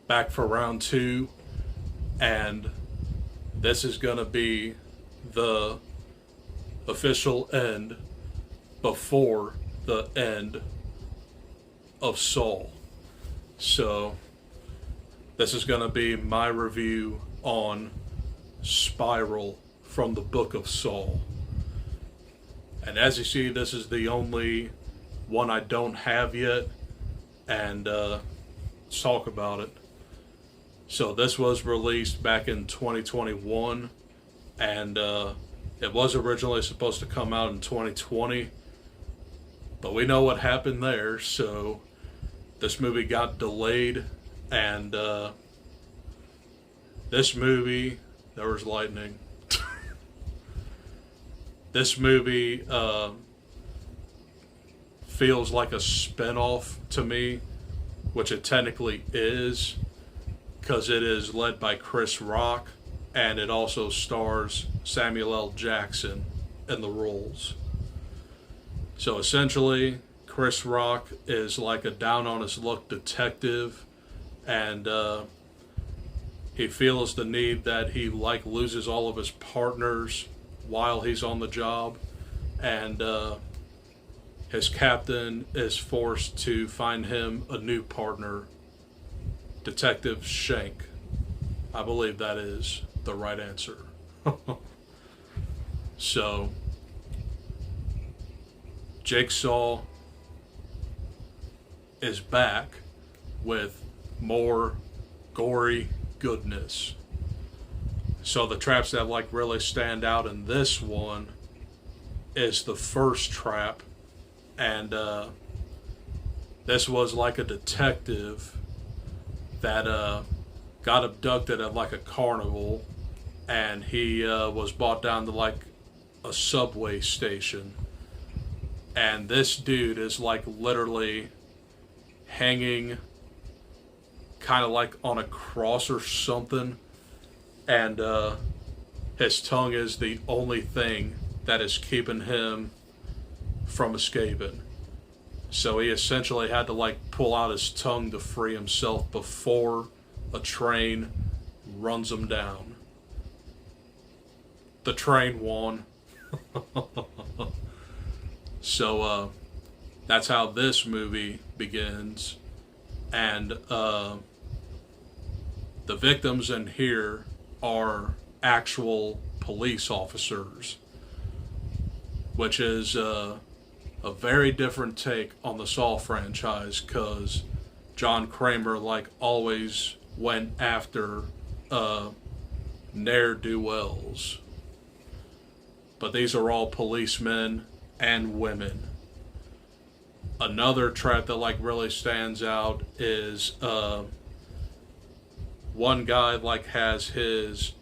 back for round two, and this is going to be the official end before the end of Saul. So, this is going to be my review on Spiral from the Book of Saul. And as you see, this is the only one I don't have yet, and let's talk about it. So this was released back in 2021, and it was originally supposed to come out in 2020, but we know what happened there, so this movie got delayed, and this movie, there was lightning. This movie feels like a spinoff to me, which it technically is, because it is led by Chris Rock, and it also stars Samuel L. Jackson in the roles. So essentially, Chris Rock is like a down-on-his-luck detective, and he feels the need that he loses all of his partners while he's on the job, and his captain is forced to find him a new partner, Detective Shank. I believe that is the right answer. So, Jigsaw is back with more gory goodness. So the traps that really stand out in this one is the first trap, and this was like a detective that got abducted at a carnival, and he was brought down to a subway station, and this dude is literally hanging kind of on a cross or something, and his tongue is the only thing that is keeping him from escaping. So he essentially had to pull out his tongue to free himself before a train runs him down. The train won. So that's how this movie begins, and the victims in here are actual police officers, which is a very different take on the Saw franchise, because John Kramer always went after ne'er-do-wells, but these are all policemen and women. Another trap that really stands out is one guy has his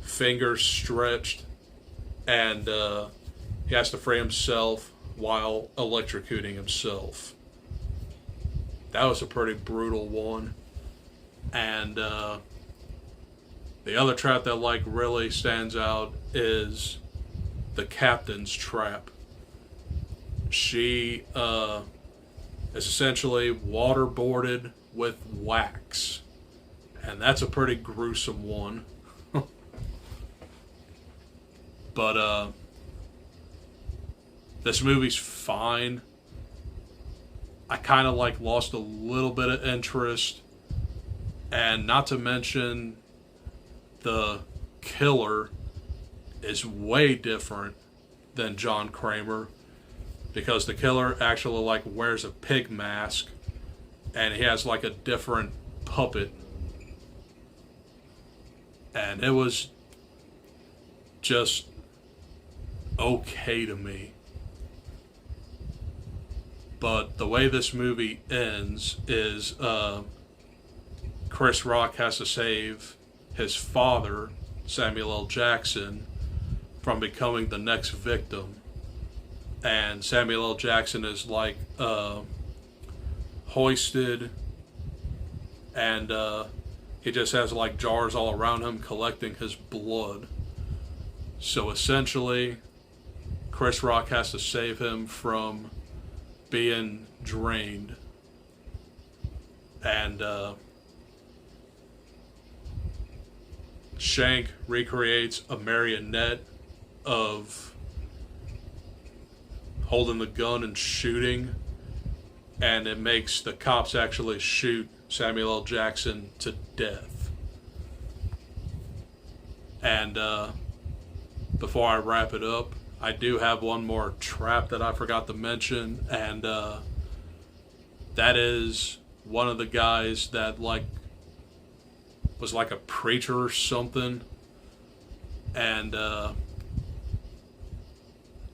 fingers stretched, and he has to free himself while electrocuting himself. That was a pretty brutal one. And the other trap that really stands out is the captain's trap. She is essentially waterboarded with wax, and that's a pretty gruesome one. But this movie's fine. I kind of lost a little bit of interest, and not to mention the killer is way different than John Kramer, because the killer actually wears a pig mask, and he has a different puppet, and it was just okay to me. But the way this movie ends is Chris Rock has to save his father, Samuel L. Jackson, from becoming the next victim. And Samuel L. Jackson is hoisted, and he just has jars all around him collecting his blood. So essentially, Chris Rock has to save him from being drained. And Shank recreates a marionette of holding the gun and shooting, and it makes the cops actually shoot Samuel L. Jackson to death. And before I wrap it up, I do have one more trap that I forgot to mention, and that is one of the guys that was like a preacher or something, and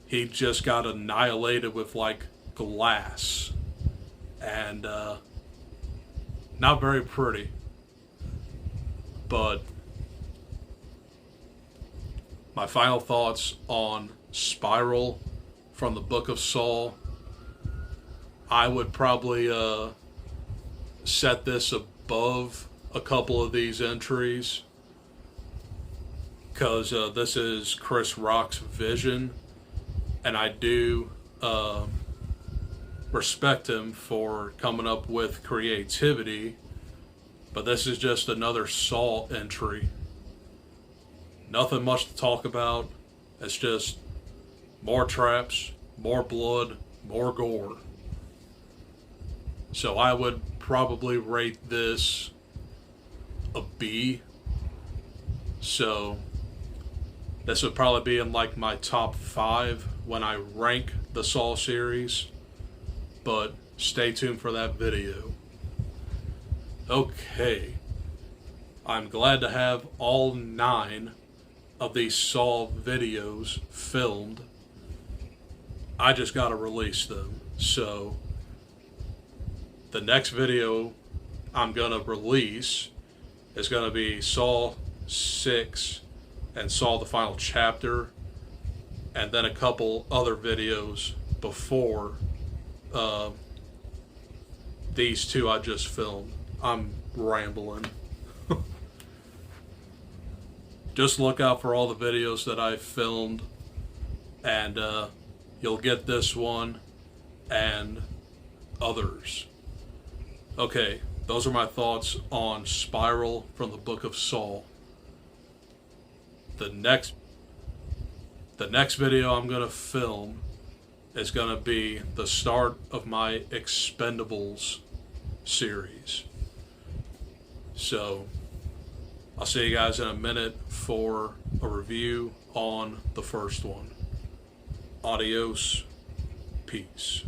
he just got annihilated with like glass, and not very pretty. But my final thoughts on Spiral from the Book of Saul, I would probably set this above a couple of these entries, because this is Chris Rock's vision, and I do respect him for coming up with creativity, but this is just another Saul entry. Nothing much to talk about. It's just more traps, more blood, more gore. So I would probably rate this a B. So this would probably be in like my top 5 when I rank the Saw series, but stay tuned for that video. Okay, I'm glad to have all 9 of these Saw videos filmed. I just gotta release them. So the next video I'm gonna release is gonna be Saw 6 and Saw the Final Chapter, and then a couple other videos before these 2 I just filmed. I'm rambling. Just look out for all the videos that I filmed, and you'll get this one and others. Okay, those are my thoughts on Spiral from the Book of Saul. The next video I'm going to film is going to be the start of my Expendables series. So I'll see you guys in a minute for a review on the first one. Adios. Peace.